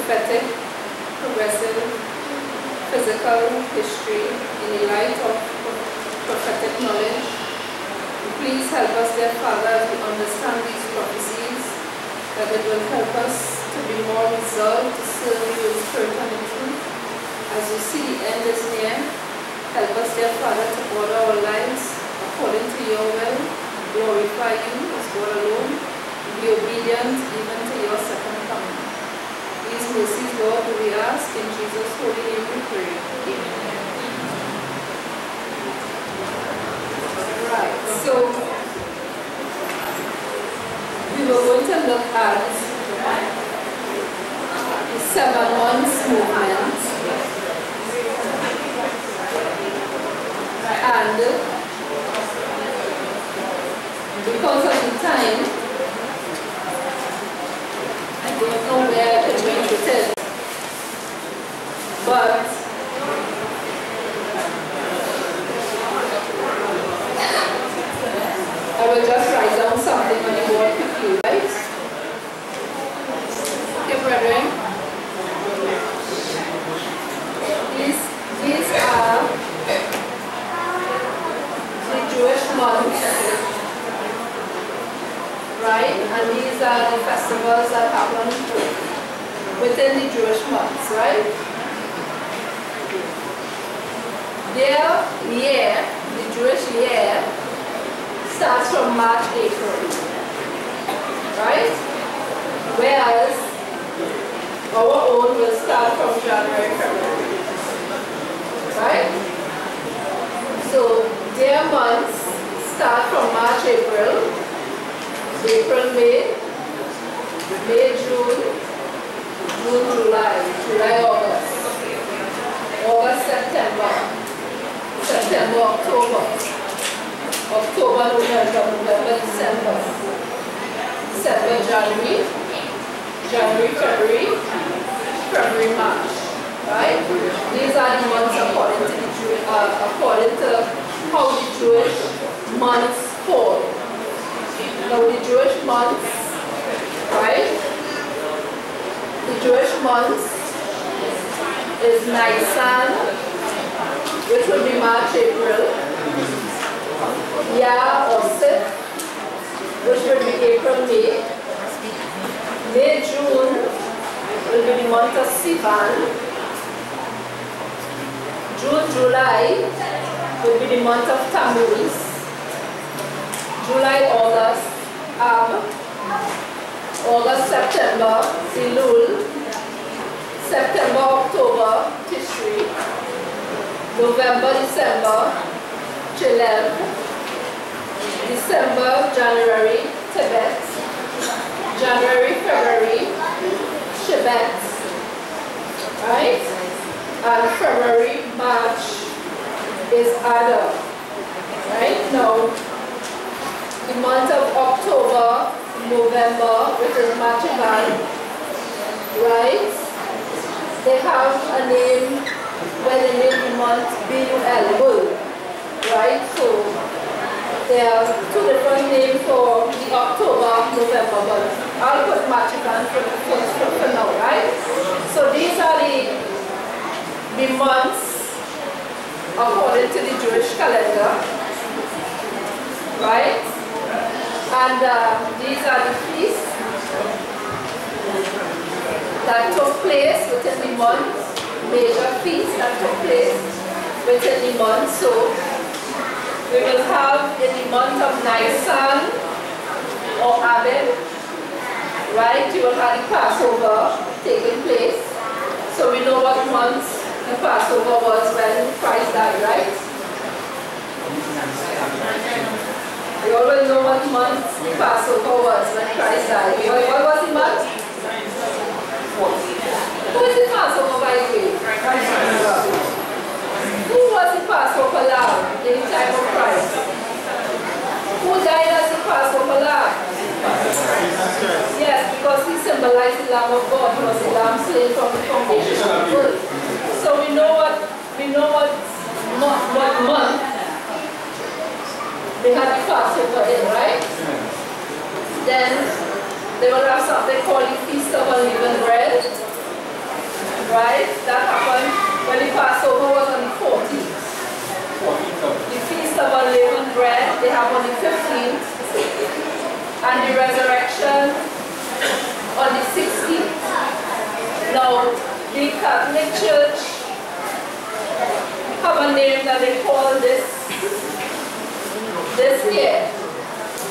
prophetic, progressive, physical history in the light of prophetic knowledge. Please help us, dear Father, as we understand these prophecies, that it will help us to be more resolved to serve you in spirit and in truth. As you see the end is near, help us, dear Father, to order our lives according to your will, glorify you as God alone, be obedient even to your second coming. These mercies, Lord, do we ask in Jesus' holy name we pray. Amen. Right, so we were going to look at the 7 months movement, and because of the time, I don't know where I can reach with it, but I will just write down something on the board quickly, right? Okay, brethren. These are the Jewish months, right? And these are the festivals that happen within the Jewish months, right? Their year, the Jewish year, starts from March, April, right? Whereas our own will start from January, February, right? So their months start from March, April, May, June, July, August, September, October, November, December, January, February, March, right? These are the months according to how the Jewish months fall. Now the Jewish months, right? The Jewish months is Nisan, which will be March, April. Yah or Sif, which will be April, May, June will be the month of Sivan. June, July will be the month of Tammuz. July, August, August, September, Elul. September, October, Tishri. November, December, Chelev. December, January, Tebet. January, February, Shevat. Right? And February, March is Adar. Right? Now, the month of October, November, which is Machivan, right? They have a name when they name the month Bul, right? So there are 2 different names for the October, November, but I'll put Machivan for now, right? So these are the months according to the Jewish calendar, right? And these are the feasts that took place within the month, major feasts that took place within the month. So we will have in the month of Nisan or Abib, right? You will have the Passover taking place. So we know what month the Passover was when Christ died, right? We always know what month the Passover was when Christ died. What was the month? Who is the Passover, by the way? Who was the Passover lamb in the time of Christ? Who died as the Passover lamb? Yes, because he symbolized the Lamb of God. He was the lamb slain from the foundation of the world. So we know what month they had the Passover in, right? Then they will have something called the Feast of Unleavened Bread. right? That happened when the Passover was on the 14th. The Feast of Unleavened Bread, they have on the 15th. And the resurrection on the 16th. Now, the Catholic Church have a name that they call this year,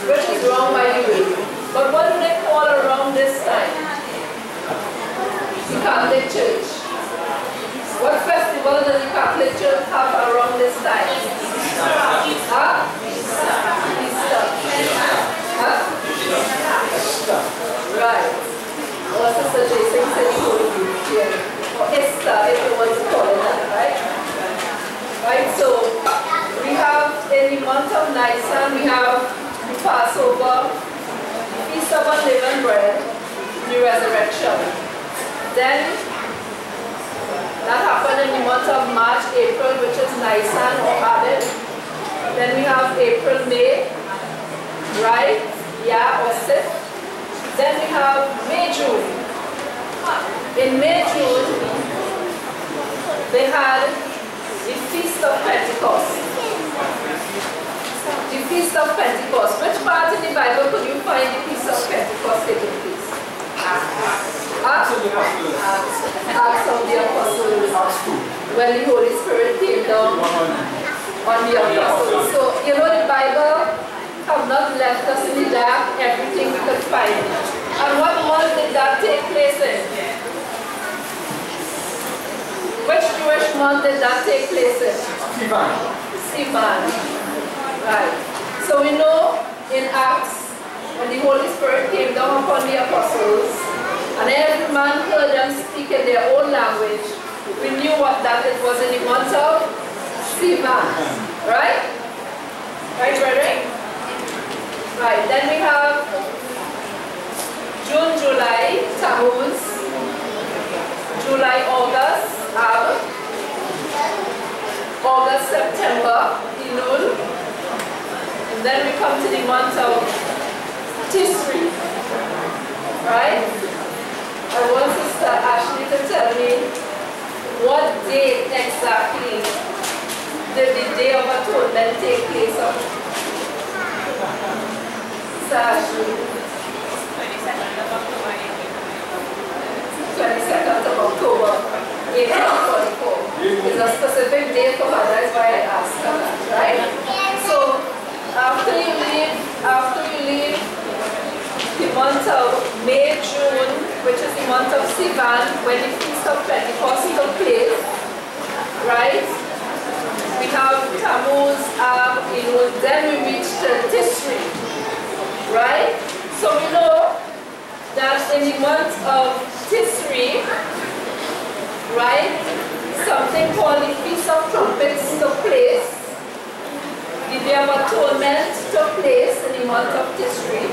which is wrong by the way. But what do they call around this time? The Catholic Church. What festival does the Catholic Church have around this time? Huh? Easter. Huh? Right. Well, Sister Jason said he would be here. Or Easter, if you want to call it that, right? Right, so we have in the month of Nisan, we have the Passover, the Feast of Unleavened Bread, the resurrection. Then that happened in the month of March, April, which is Nisan or Abib. Then we have April, May, right? Yeah, or Sif. Then we have May, June. In May, June, they had the Feast of Pentecost. The Feast of Pentecost. Which part in the Bible could you find the Feast of Pentecost taking place? Acts of the Apostles. When the Holy Spirit came down on the Apostles. So, you know, the Bible have not left us in the dark everything we could find. And what month did that take place in? Which Jewish month did that take place in? Sivan. Right. So we know in Acts, when the Holy Spirit came down upon the apostles, and every man heard them speak in their own language, we knew what that it was in the month of Sivan. Right? Right, brethren? Right. Then we have June, July, Tammuz, July, August, Ab, August, September, Elul, and then we come to the month of Tisri, right? I want Sister Ashley to tell me what date exactly did the Day of Atonement take place on? Sister Ashley. 22nd of October, 1844. It's a specific date for her, that's why I asked her that, right? So, after you leave the month of May, June, which is the month of Sivan, when the Feast of Pentecost took place, right? We have Tammuz, Ab, Elul, then we reach to Tisri, right? So we know that in the month of Tisri, right, something called the Feast of Trumpets took place. The Day of Atonement took place in the month of Tisri.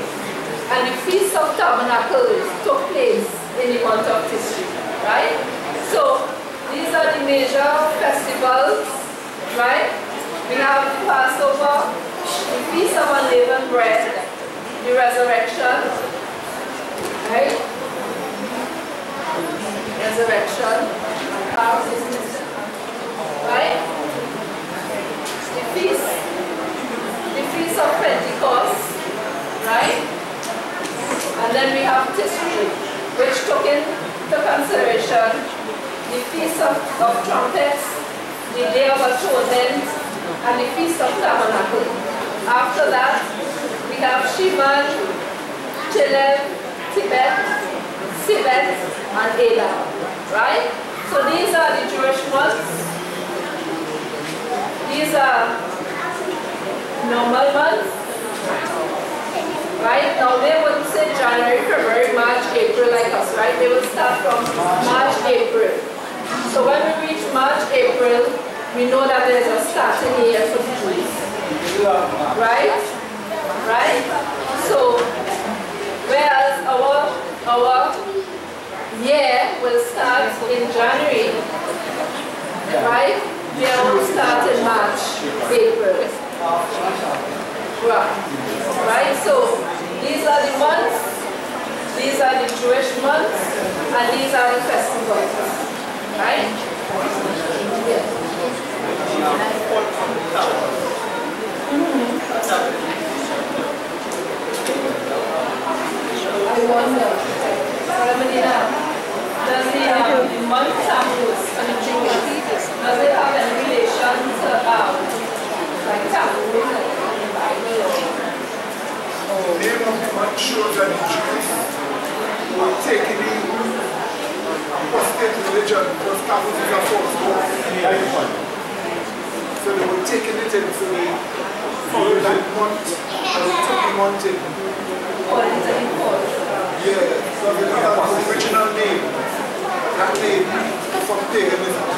And the Feast of Tabernacles took place in the month of Tisri. Right? So, these are the major festivals. Right? We have the Passover, the Feast of Unleavened Bread, the Resurrection. Right? Resurrection. Right? The Feast of Pentecost. Right? And then we have Tisri, which took into consideration the Feast of Trumpets, the Day of Atonement, and the Feast of Tabernacle. After that, we have Shivan, Chilev, Tibet, Sibet, and Adar. Right? So these are the Jewish months. These are normal months. Right? Now they wouldn't say January, February, March, April like us, right? They will start from March, April. So when we reach March, April, we know that there's a starting year for the Jews. Right? Right? So, whereas our year will start in January, right? They will start in March, April. Right? So, these are the months, these are the Jewish months, and these are the festivals. what shows that the Jews were taking the apostate religion because Tammuz is a false god. So they were taking it in, so they followed that month, and they took the month in. Yeah, so they have the original name. That name from paganism.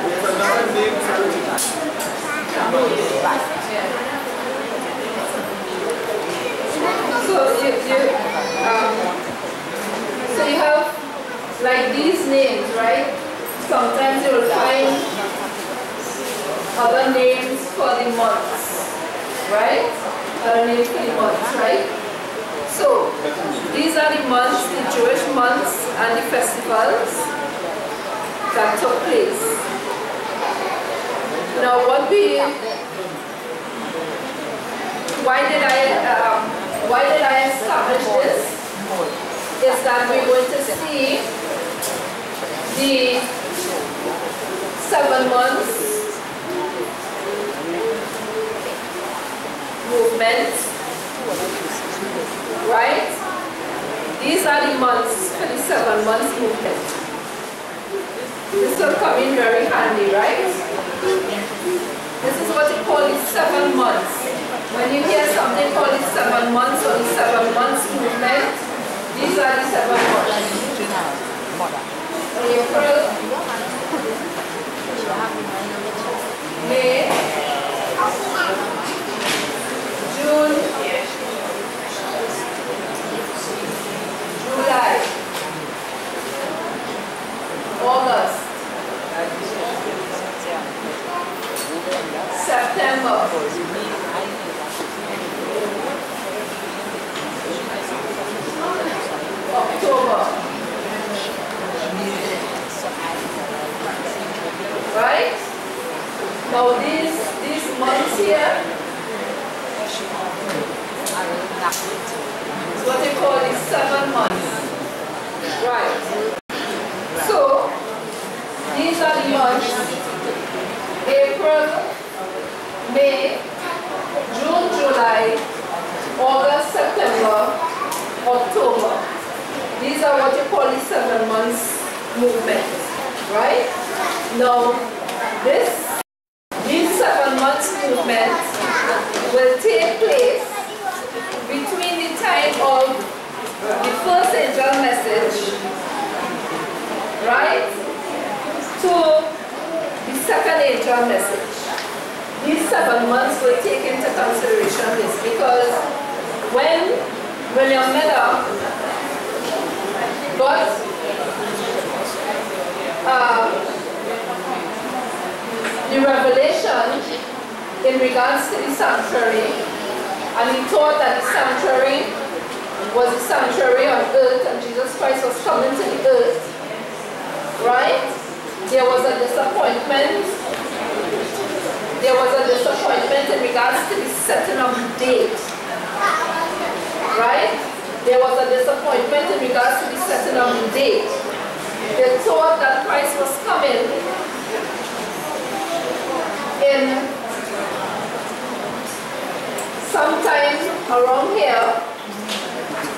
There's another name for it. So you have like these names, right? Sometimes you will find other names for the months, right? Other names for the months, right? So these are the months, the Jewish months and the festivals that took place. Now why did I establish this? Is that we're going to see the 7 months movement, right? These are the months for the 7 months movement. This will come in very handy, right? This is what you call the 7 months. When you hear something called the 7 months or the 7 months movement, these are the 7 months. April, May, June, July, August, September, October, right? Now these months here is what they call the 7 months, right? So these are the months: April, May, June, July, August, September, October. These are what you call the 7 months movement, right? Now, these 7 months movement will take place between the time of the first angel message, right, to the second angel message. These 7 months will take into consideration this, because when William Miller got the revelation in regards to the sanctuary, and he thought that the sanctuary was the sanctuary on earth and Jesus Christ was coming to the earth, right? There was a disappointment. There was a disappointment in regards to the setting of the date, right? There was a disappointment in regards to the setting of the date. They thought that Christ was coming in sometime around here,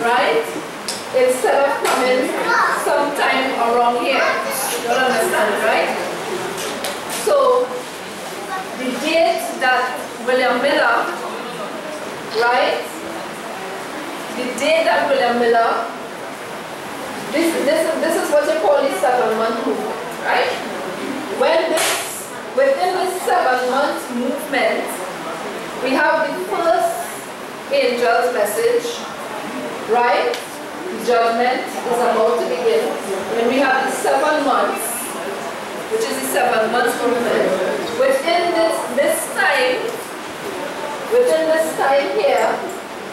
right? Instead of coming sometime around here. You don't understand, right? So the date that William Miller, right? The day that William Miller, this is what you call the 7-month movement, right? Within this 7-month movement, we have the first angel's message, right? Judgment is about to begin. When we have the 7 months, which is the 7 months movement, within this time here,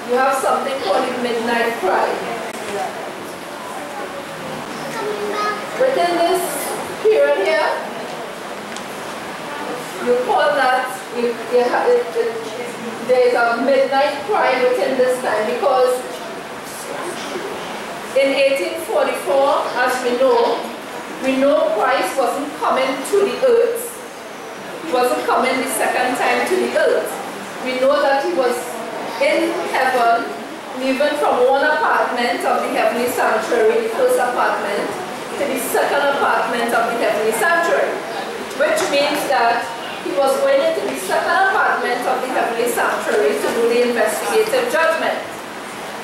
you have something called the midnight cry. Within this period here, you call that, there is a midnight cry within this time, because in 1844, as we know Christ wasn't coming to the earth He wasn't coming the second time to the earth. We know that he was in heaven, moving from one apartment of the heavenly sanctuary, the first apartment, to the second apartment of the heavenly sanctuary, which means that he was going into the second apartment of the heavenly sanctuary to do the investigative judgment.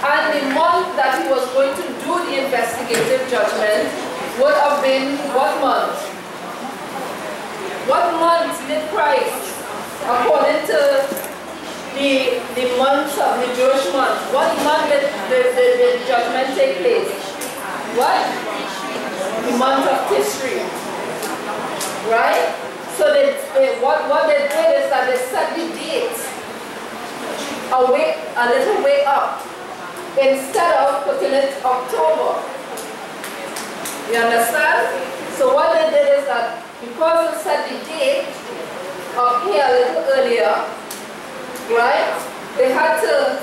And the month that he was going to do the investigative judgment would have been what month? What month did Christ, according to the months of the Jewish month, what month did the judgment take place? What? The month of Tishri. Right? So what they did is that they set the date a little way up instead of putting it October. You understand? So what they did is that because they set the date up here a little earlier, right? They had to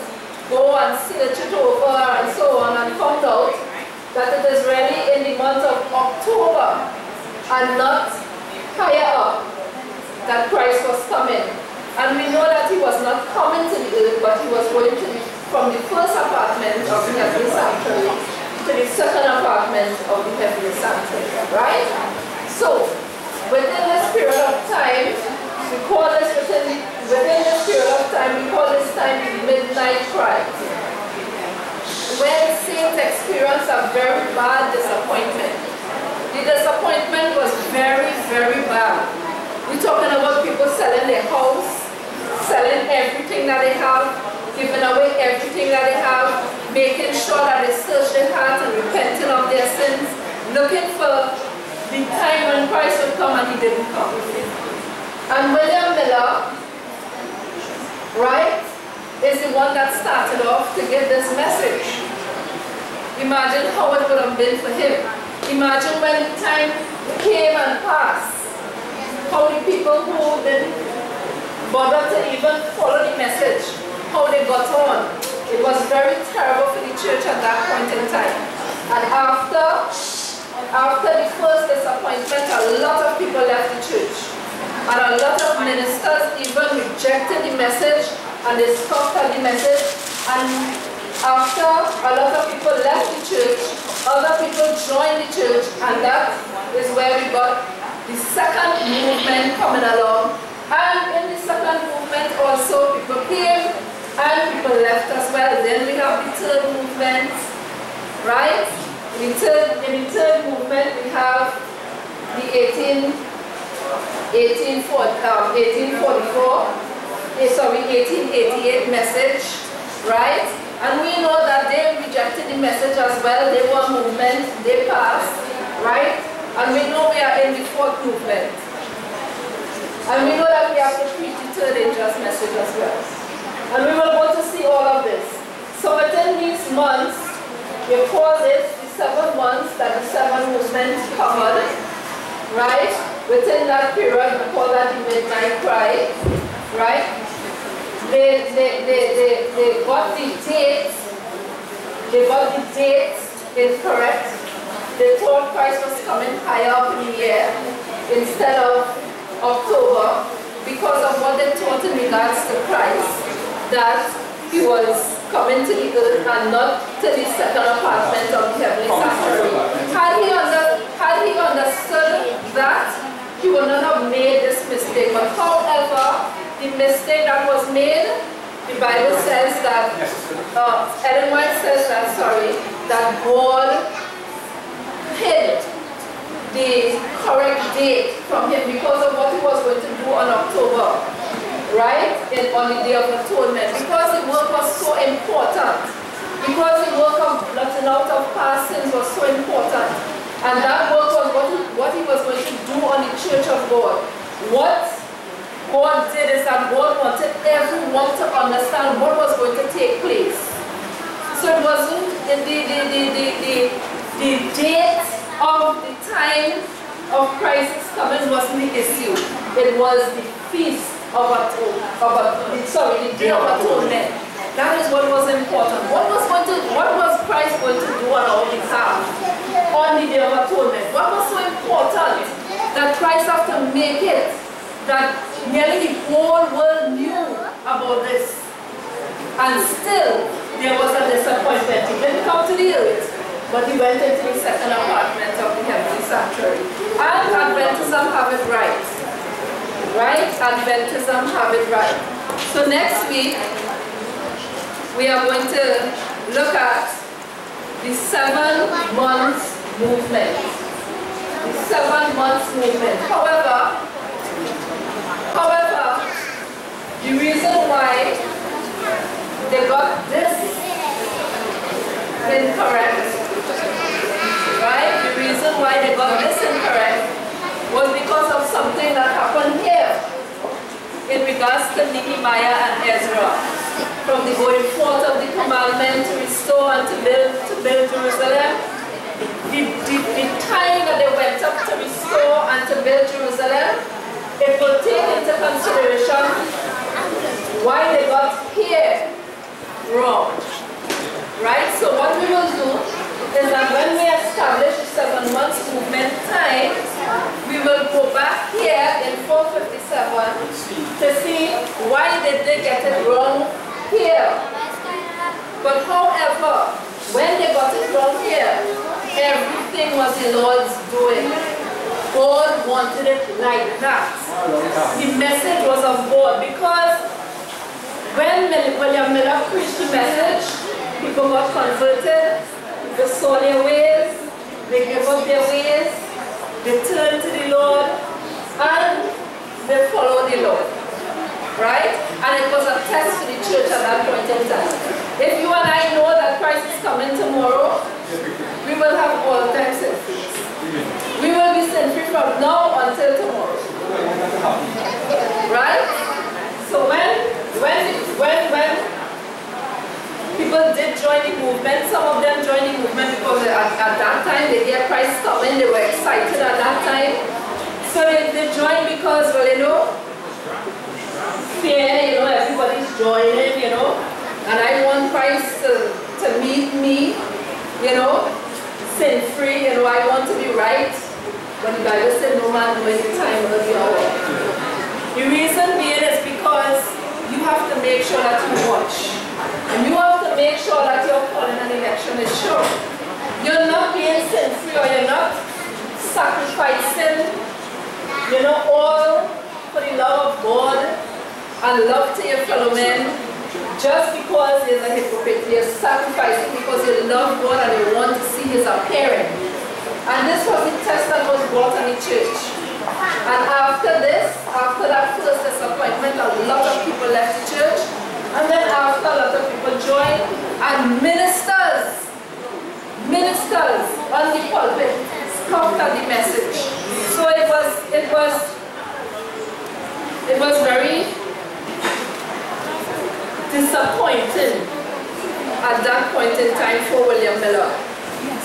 go and search it over and so on and found out that it is really in the month of October and not higher up that Christ was coming. And we know that he was not coming to the earth, but he was going to from the first apartment of the heavenly sanctuary to the second apartment of the heavenly sanctuary, right? So, within this period of time, we call this within this period of time, we call this time the midnight cry. When saints experience a very bad disappointment. The disappointment was very, very bad. We're talking about people selling their house, selling everything that they have, giving away everything that they have, making sure that they search their hearts and repenting of their sins, looking for the time when Christ would come, and he didn't come. And William Miller, right, is the one that started off to give this message. Imagine how it would have been for him. Imagine when time came and passed, how the people who didn't bother to even follow the message, how they got on. It was very terrible for the church at that point in time. And after the first disappointment, a lot of people left the church. And a lot of ministers even rejected the message and they scoffed at the message. And after a lot of people left the church, other people joined the church, and that is where we got the second movement coming along. And in the second movement also people came and people left as well. Then we have the third movement, right? In the third movement we have the 1888 message, right? And we know that they rejected the message as well. They were a movement, they passed, right? And we know we are in the fourth movement. And we know that we have to preach the third angel's message as well. And we will go to see all of this. So within these months, we call this the 7 months that the 7 movements covered, right? Within that period, we call that the midnight cry, right? They got the dates incorrect. They thought Christ was coming higher up in the year instead of October because of what they taught in regards to Christ, that he was coming to the earth and not to the second apartment of the heavenly sanctuary. Had he understood that, he would not have made this mistake. But however, the mistake that was made, the Bible says that, Ellen White says that, that God hid the correct date from him because of what he was going to do on October, right? On the Day of Atonement. Because the work was so important. Because the work of blotting out of past sins was so important. And that work was what he was going to do on the Church of God. What God did is that God wanted everyone to understand what was going to take place. So it wasn't the date of the time of Christ's coming wasn't the issue. It was the feast of the Day of Atonement. That is what was important. What was Christ going to do on our behalf on the Day of Atonement? What was so important that Christ had to make it that Nearly the whole world knew about this. And still, there was a disappointment. He didn't come to the earth, but he went into the second apartment of the heavenly sanctuary. And Adventism have it right. Right? Adventism have it right. So next week, we are going to look at the 7 months movement. The 7 months movement. However, the reason why they got this incorrect, right? The reason why they got this incorrect was because of something that happened here in regards to Nehemiah and Ezra. From the going forth of the commandment to restore and to build Jerusalem, the time that they went up to restore and to build Jerusalem, it will take into consideration why they got here wrong. Right? So what we will do is that when we establish the 7 months movement time, we will go back here in 457 to see why did they get it wrong here. But however, when they got it wrong here, everything was the Lord's doing. God wanted it like that. The message was of God, because when William Miller preached the message, people got converted, they saw their ways, they gave up their ways, they turned to the Lord, and they followed the Lord. Right? And it was a test to the church at that point in time. If you and I know that Christ is coming tomorrow, we will have all time sin free. We will be sin free from now until tomorrow. Right? So when people did join the movement, some of them joined the movement because at that time they hear Christ coming, they were excited at that time. So they joined because, well, you know, fear, you know, everybody's joining, you know, and I want Christ to meet me, you know, sin-free, you know, I want to be right. But the Bible said no man knows the time or the hour. The reason being is because you have to make sure that you watch. And you have to make sure that your calling and election is sure. You're not being sin-free, or you're not sacrificing, you know, all for the love of God and love to your fellow men just because there's a hypocrite. You're sacrificing because you love God and you want to see His appearing. And this was the test that was brought on the church. And after this, after that first disappointment, a lot of people left the church. And then after, a lot of people joined, and ministers on the pulpit scoffed at the message. So it was very disappointing at that point in time for William Miller.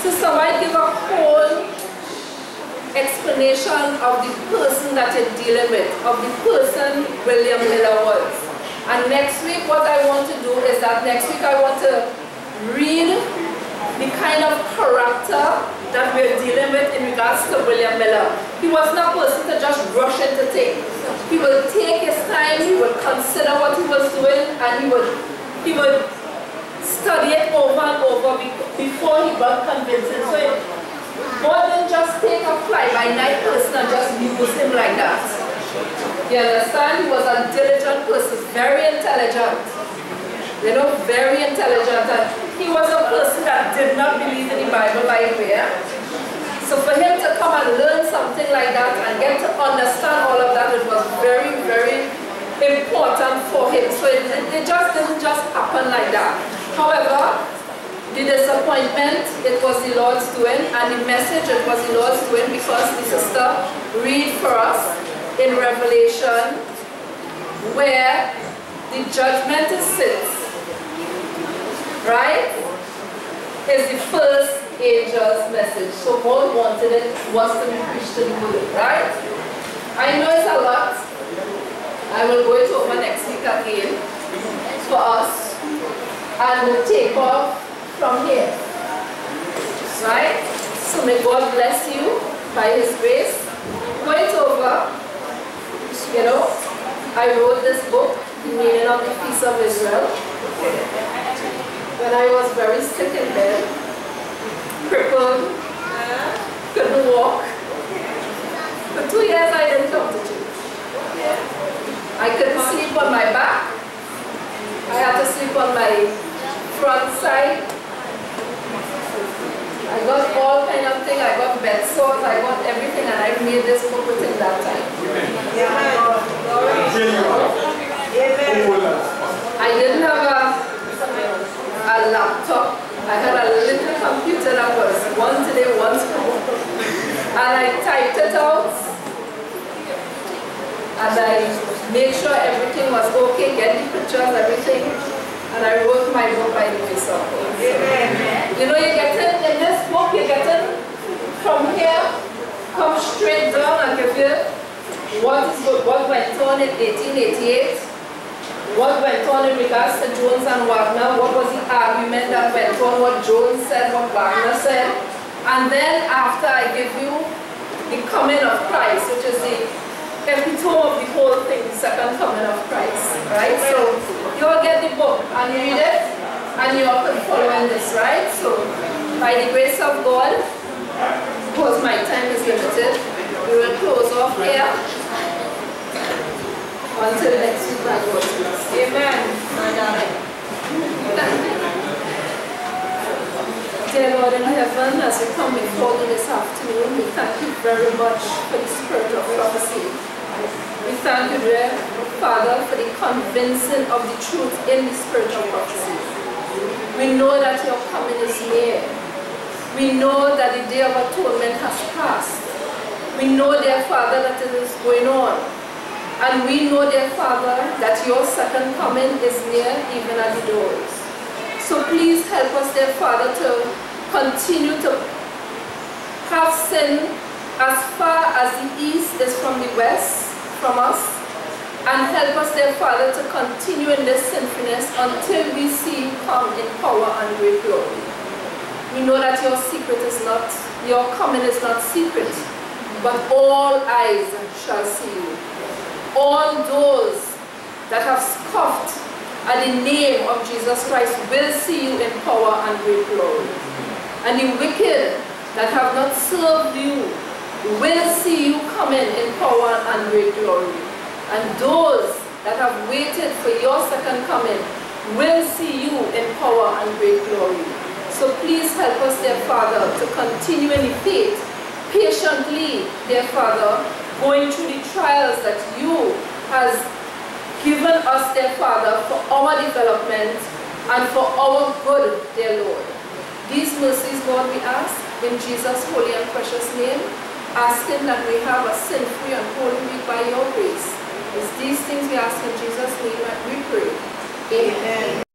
Sister White gave a whole explanation of the person that you're dealing with, of the person William Miller was. And next week what I want to do is that next week I want to read the kind of character that we're dealing with in regards to William Miller. He was not a person to just rush into things. He would take his time, he would consider what he was doing, and he would study it over and over before he got convincing. So God didn't just take a fly-by-night person and just use him like that. You understand? He was a diligent person, very intelligent. You know, very intelligent. And he was a person that did not believe in the Bible by ear. So for him to come and learn something like that and get to understand all of that, it was very, very important for him. So it just didn't just happen like that. However, the disappointment, it was the Lord's doing, and the message, it was the Lord's doing, because the sister read for us in Revelation where the judgment sits, right, is the first angel's message. So God wanted it was to be preached to the world, right? I know it's a lot. I will go it over next week again for us, and we'll take off from here, right? So may God bless you by His grace. Go it over, you know, I wrote this book, The Meaning of the Peace of Israel, when I was very sick in bed, crippled, couldn't walk. For 2 years I didn't come to church. I couldn't sleep on my back. I had to sleep on my front side. I got all kind of things. I got bed sores, I got everything, and I made this book within that time. I didn't have a laptop. I had a little computer that was one today, one tomorrow. And I typed it out. And I made sure everything was okay, get the pictures, everything. And I wrote my book by the grace of God. You know, you get in this book, you get in from here, come straight down and give you what went on in 1888, what went on in regards to Jones and Wagner, what was the argument that went on, what Jones said, what Wagner said. And then after I give you the coming of Christ, which is the epitome of the whole thing, the second coming of Christ, right? So you all get the book and you read it and you all can follow in this, right? So by the grace of God, because my time is limited, we will close off here until next week by God's grace. Amen. Dear Lord in heaven, as we come before you this afternoon, we thank you very much for the spirit of prophecy. We thank you, dear Father, for the convincing of the truth in the spirit of prophecy. We know that your coming is near. We know that the day of atonement has passed. We know, dear Father, that it is going on. And we know, dear Father, that your second coming is near, even at the doors. So please help us, dear Father, to continue to have sin as far as the east is from the west, from us. And help us, dear Father, to continue in this sinfulness until we see you come in power and great glory. We know that your secret is not, your coming is not secret, but all eyes shall see you. All those that have scoffed at the name of Jesus Christ will see you in power and great glory. And the wicked that have not served you will see you coming in power and great glory. And those that have waited for your second coming will see you in power and great glory. So please help us, dear Father, to continue in the faith, patiently, dear Father, going through the trials that you has given us, dear Father, for our development and for our good, dear Lord. These mercies, Lord, we ask in Jesus' holy and precious name, asking that we have a sin-free and holy week by your grace. It's these things we ask in Jesus' name that we pray. Amen.